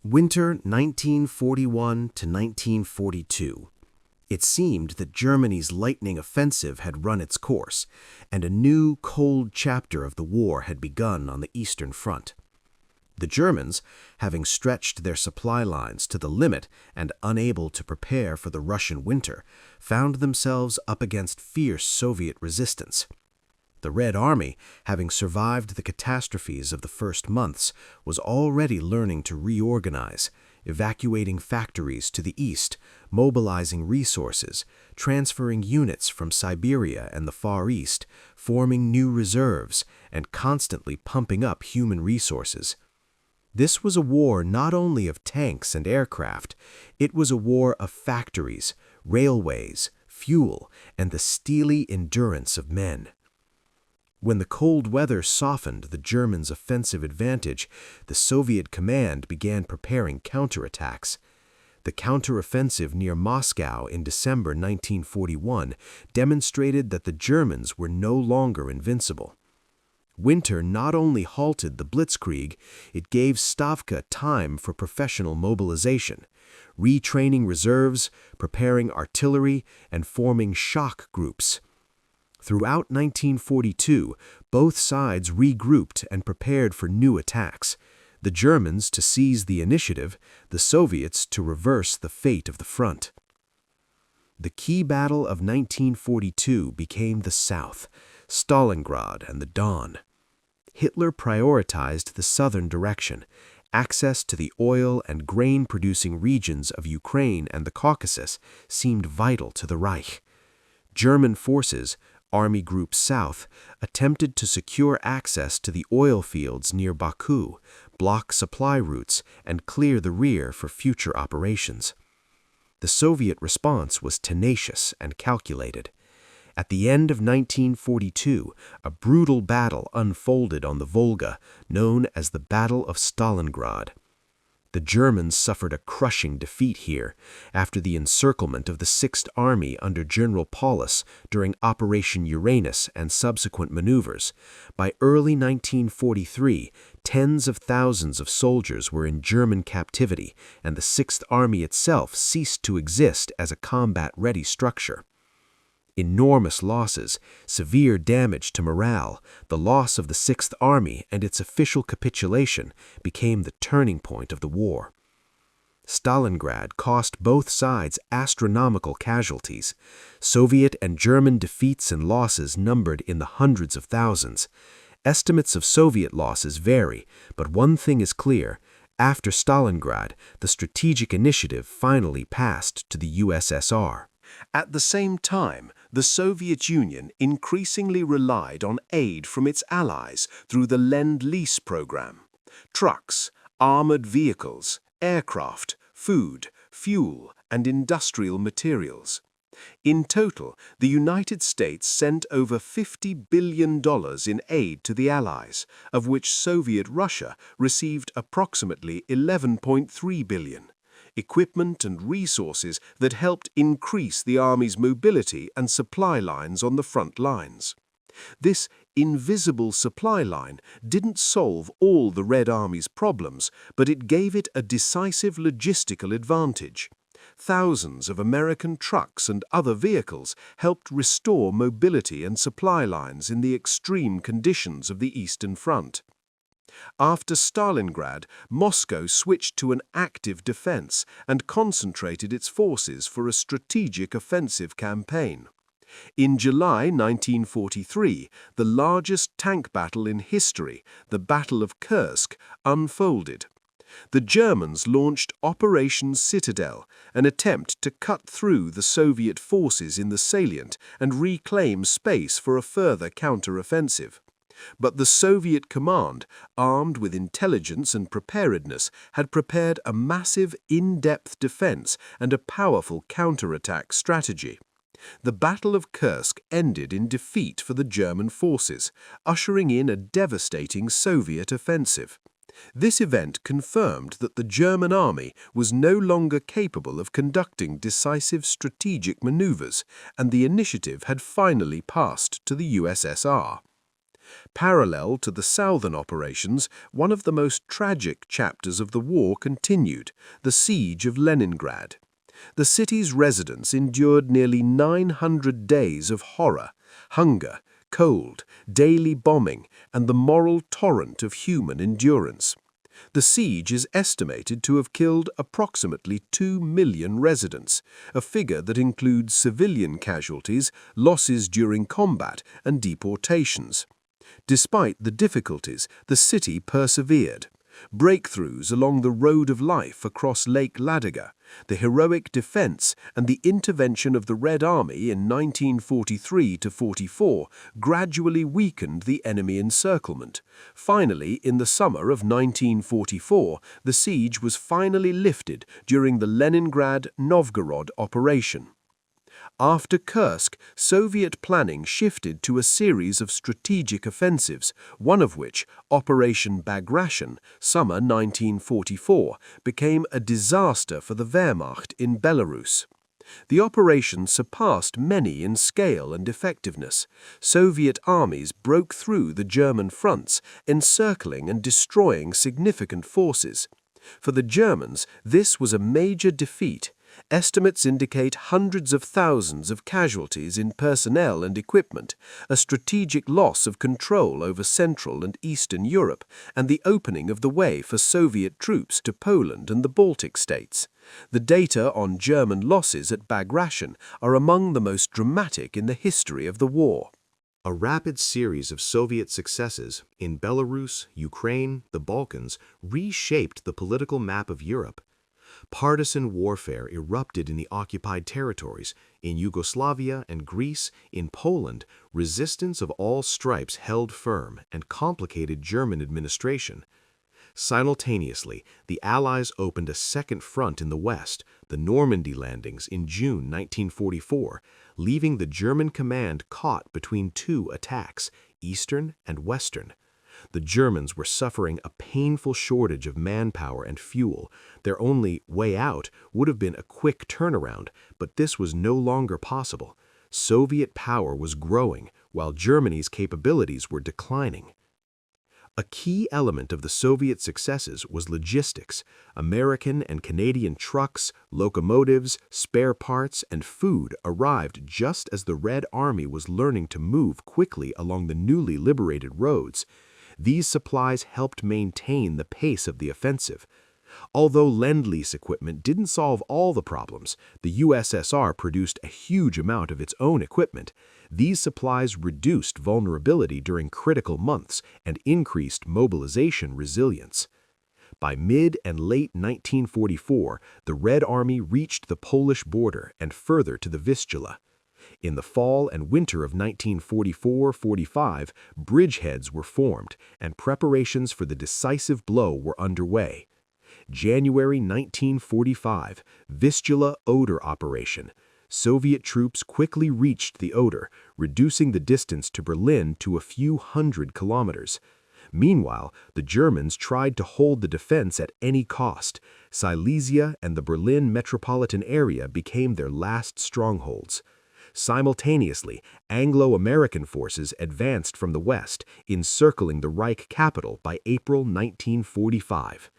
Winter 1941 to 1942. It seemed that Germany's lightning offensive had run its course, and a new, cold chapter of the war had begun on the Eastern Front. The Germans, having stretched their supply lines to the limit and unable to prepare for the Russian winter, found themselves up against fierce Soviet resistance. The Red Army, having survived the catastrophes of the first months, was already learning to reorganize, evacuating factories to the east, mobilizing resources, transferring units from Siberia and the Far East, forming new reserves, and constantly pumping up human resources. This was a war not only of tanks and aircraft, it was a war of factories, railways, fuel, and the steely endurance of men. When the cold weather softened the Germans' offensive advantage, the Soviet command began preparing counterattacks. The counteroffensive near Moscow in December 1941 demonstrated that the Germans were no longer invincible. Winter not only halted the blitzkrieg, it gave Stavka time for professional mobilization, retraining reserves, preparing artillery, and forming shock groups. Throughout 1942, both sides regrouped and prepared for new attacks, the Germans to seize the initiative, the Soviets to reverse the fate of the front. The key battle of 1942 became the South, Stalingrad and the Don. Hitler prioritized the southern direction. Access to the oil and grain-producing regions of Ukraine and the Caucasus seemed vital to the Reich. German forces, Army Group South, attempted to secure access to the oil fields near Baku, block supply routes, and clear the rear for future operations. The Soviet response was tenacious and calculated. At the end of 1942, a brutal battle unfolded on the Volga, known as the Battle of Stalingrad. The Germans suffered a crushing defeat here after the encirclement of the Sixth Army under General Paulus during Operation Uranus and subsequent maneuvers. By early 1943, tens of thousands of soldiers were in German captivity, and the Sixth Army itself ceased to exist as a combat-ready structure. Enormous losses, severe damage to morale, the loss of the Sixth Army and its official capitulation became the turning point of the war. Stalingrad cost both sides astronomical casualties. Soviet and German defeats and losses numbered in the hundreds of thousands. Estimates of Soviet losses vary, but one thing is clear. After Stalingrad, the strategic initiative finally passed to the USSR. At the same time, the Soviet Union increasingly relied on aid from its allies through the Lend-Lease program. Trucks, armored vehicles, aircraft, food, fuel, and industrial materials. In total, the United States sent over $50 billion in aid to the Allies, of which Soviet Russia received approximately $11.3 billion. Equipment and resources that helped increase the Army's mobility and supply lines on the front lines. This invisible supply line didn't solve all the Red Army's problems, but it gave it a decisive logistical advantage. Thousands of American trucks and other vehicles helped restore mobility and supply lines in the extreme conditions of the Eastern Front. After Stalingrad, Moscow switched to an active defense and concentrated its forces for a strategic offensive campaign. In July 1943, the largest tank battle in history, the Battle of Kursk, unfolded. The Germans launched Operation Citadel, an attempt to cut through the Soviet forces in the salient and reclaim space for a further counteroffensive. But the Soviet command, armed with intelligence and preparedness, had prepared a massive, in-depth defense and a powerful counterattack strategy. The Battle of Kursk ended in defeat for the German forces, ushering in a devastating Soviet offensive. This event confirmed that the German army was no longer capable of conducting decisive strategic maneuvers, and the initiative had finally passed to the USSR. Parallel to the southern operations, one of the most tragic chapters of the war continued, the Siege of Leningrad. The city's residents endured nearly 900 days of horror, hunger, cold, daily bombing, and the moral torrent of human endurance. The siege is estimated to have killed approximately 2 million residents, a figure that includes civilian casualties, losses during combat, and deportations. Despite the difficulties, the city persevered. Breakthroughs along the road of life across Lake Ladoga, the heroic defense, and the intervention of the Red Army in 1943–44 gradually weakened the enemy encirclement. Finally, in the summer of 1944, the siege was finally lifted during the Leningrad-Novgorod operation. After Kursk, Soviet planning shifted to a series of strategic offensives, one of which, Operation Bagration, summer 1944, became a disaster for the Wehrmacht in Belarus. The operation surpassed many in scale and effectiveness. Soviet armies broke through the German fronts, encircling and destroying significant forces. For the Germans, this was a major defeat. Estimates indicate hundreds of thousands of casualties in personnel and equipment, a strategic loss of control over Central and Eastern Europe, and the opening of the way for Soviet troops to Poland and the Baltic states. The data on German losses at Bagration are among the most dramatic in the history of the war. A rapid series of Soviet successes in Belarus, Ukraine, the Balkans reshaped the political map of Europe. Partisan warfare erupted in the occupied territories. In Yugoslavia and Greece, in Poland, resistance of all stripes held firm and complicated German administration. Simultaneously, the Allies opened a second front in the West, the Normandy landings in June 1944, leaving the German command caught between two attacks, Eastern and Western. The Germans were suffering a painful shortage of manpower and fuel. Their only way out would have been a quick turnaround, but this was no longer possible. Soviet power was growing, while Germany's capabilities were declining. A key element of the Soviet successes was logistics. American and Canadian trucks, locomotives, spare parts, and food arrived just as the Red Army was learning to move quickly along the newly liberated roads. These supplies helped maintain the pace of the offensive. Although Lend-Lease equipment didn't solve all the problems, the USSR produced a huge amount of its own equipment. These supplies reduced vulnerability during critical months and increased mobilization resilience. By mid and late 1944, the Red Army reached the Polish border and further to the Vistula. In the fall and winter of 1944–45, bridgeheads were formed, and preparations for the decisive blow were underway. January 1945, Vistula-Oder operation. Soviet troops quickly reached the Oder, reducing the distance to Berlin to a few hundred kilometers. Meanwhile, the Germans tried to hold the defense at any cost. Silesia and the Berlin metropolitan area became their last strongholds. Simultaneously, Anglo-American forces advanced from the west, encircling the Reich capital by April 1945.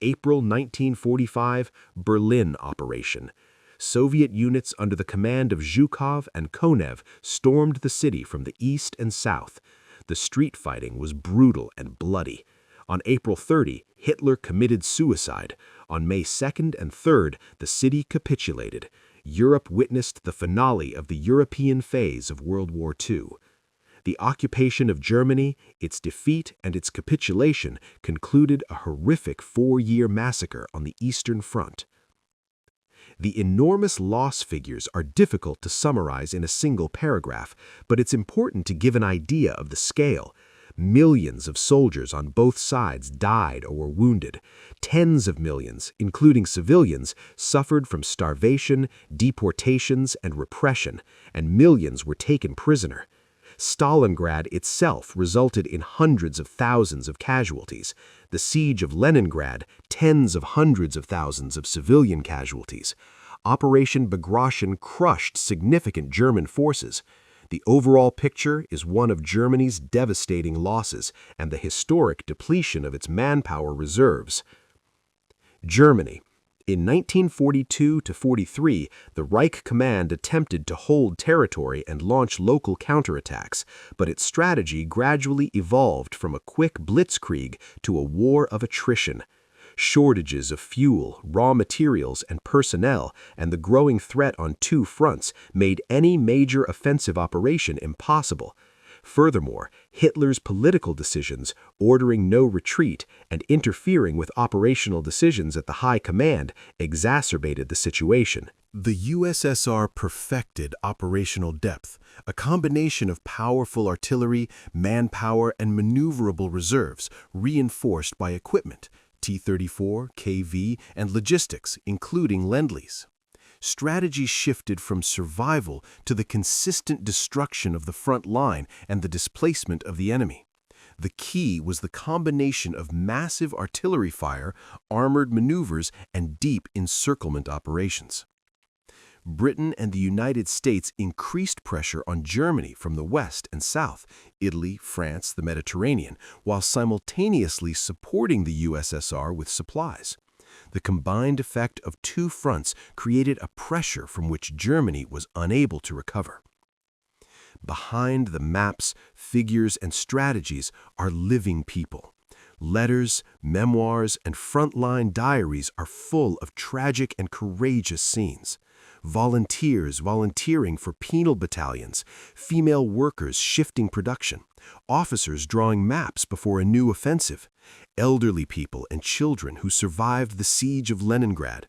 April 1945, Berlin operation. Soviet units under the command of Zhukov and Konev stormed the city from the east and south. The street fighting was brutal and bloody. On April 30, Hitler committed suicide. On May 2nd and 3rd, the city capitulated. Europe witnessed the finale of the European phase of World War II. The occupation of Germany, its defeat, and its capitulation concluded a horrific 4-year massacre on the Eastern Front. The enormous loss figures are difficult to summarize in a single paragraph, but it's important to give an idea of the scale. Millions of soldiers on both sides died or were wounded. Tens of millions, including civilians, suffered from starvation, deportations, and repression, and millions were taken prisoner. Stalingrad itself resulted in hundreds of thousands of casualties. The Siege of Leningrad, tens of hundreds of thousands of civilian casualties. Operation Bagration crushed significant German forces. The overall picture is one of Germany's devastating losses and the historic depletion of its manpower reserves. Germany. In 1942–43, the Reich command attempted to hold territory and launch local counterattacks, but its strategy gradually evolved from a quick blitzkrieg to a war of attrition. Shortages of fuel, raw materials, and personnel, and the growing threat on two fronts made any major offensive operation impossible. Furthermore, Hitler's political decisions, ordering no retreat and interfering with operational decisions at the high command, exacerbated the situation. The USSR perfected operational depth, a combination of powerful artillery, manpower, and maneuverable reserves, reinforced by equipment, T-34, KV, and logistics, including Lend-Lease. Strategy shifted from survival to the consistent destruction of the front line and the displacement of the enemy. The key was the combination of massive artillery fire, armored maneuvers, and deep encirclement operations. Britain and the United States increased pressure on Germany from the west and south, Italy, France, the Mediterranean, while simultaneously supporting the USSR with supplies. The combined effect of two fronts created a pressure from which Germany was unable to recover. Behind the maps, figures, and strategies are living people. Letters, memoirs, and frontline diaries are full of tragic and courageous scenes. Volunteers volunteering for penal battalions, female workers shifting production, officers drawing maps before a new offensive, elderly people and children who survived the Siege of Leningrad.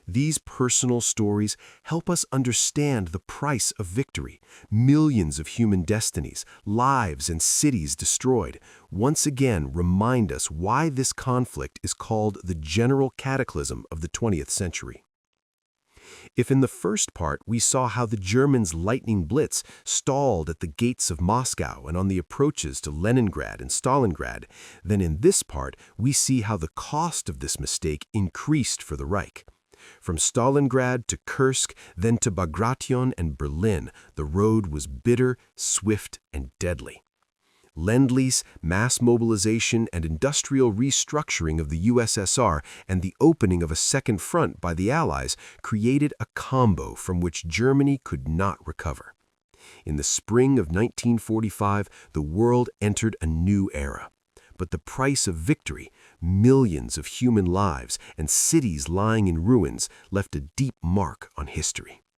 These personal stories help us understand the price of victory. Millions of human destinies, lives, and cities destroyed once again remind us why this conflict is called the general cataclysm of the 20th century. If in the first part we saw how the Germans' lightning blitz stalled at the gates of Moscow and on the approaches to Leningrad and Stalingrad, then in this part we see how the cost of this mistake increased for the Reich. From Stalingrad to Kursk, then to Bagration and Berlin, the road was bitter, swift, and deadly. Lend-Lease, mass mobilization, and industrial restructuring of the USSR and the opening of a second front by the Allies created a combo from which Germany could not recover. In the spring of 1945, the world entered a new era. But the price of victory, millions of human lives and cities lying in ruins, left a deep mark on history.